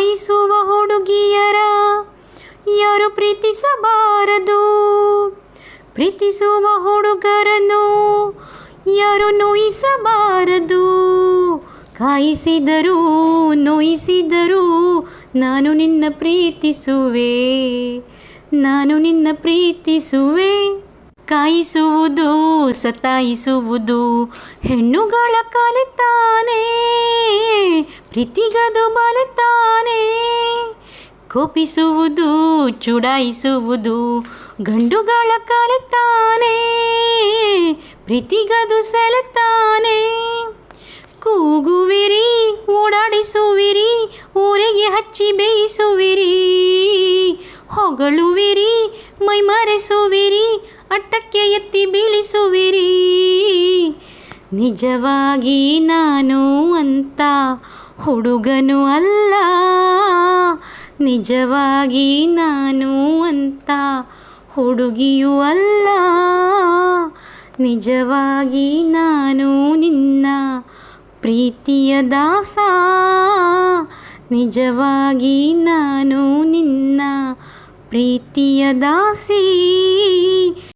ಕಾಯಿಸುವ ಹುಡುಗಿಯರ ಯಾರು ಪ್ರೀತಿಸಬಾರದು. ಪ್ರೀತಿಸುವ ಹುಡುಗರನ್ನು ಯಾರು ನೋಯಿಸಬಾರದು. ಕಾಯಿಸಿದರೂ ನೋಯಿಸಿದರೂ ನಾನು ನಿನ್ನ ಪ್ರೀತಿಸುವೆ, ನಾನು ನಿನ್ನ ಪ್ರೀತಿಸುವೆ. ಕಾಯಿಸುವುದು ಸತಾಯಿಸುವುದು ಹೆಣ್ಣುಗಳ ಕಲಿತಾನೆ, ಪ್ರೀತಿಗದು ಬಲಿತಾನೆ. ಕೋಪಿಸುವುದು ಚುಡಾಯಿಸುವುದು ಗಂಡುಗಳ ಕಲಿತಾನೆ, ಪ್ರೀತಿಗದು ಸೆಲೆತಾನೆ. ಕೂಗುವಿರಿ ಓಡಾಡಿಸುವಿರಿ, ಊರಿಗೆ ಹಚ್ಚಿ ಬೇಯಿಸುವಿರಿ. ಹೊಗಳುವಿರಿ ಮೈ ಮರೆಸುವಿರಿ, ಅಟ್ಟಕ್ಕೆ ಎತ್ತಿ ಬೀಳಿಸುವಿರಿ. ನಿಜವಾಗಿ ನಾನು ಅಂತ ಹುಡುಗನು ಅಲ್ಲ, ನಿಜವಾಗಿ ನಾನು ಅಂತ ಹುಡುಗಿಯೂ ಅಲ್ಲ. ನಿಜವಾಗಿ ನಾನು ನಿನ್ನ ಪ್ರೀತಿಯ ದಾಸ, ನಿಜವಾಗಿ ನಾನು ನಿನ್ನ ಪ್ರೀತಿಯ ದಾಸಿ.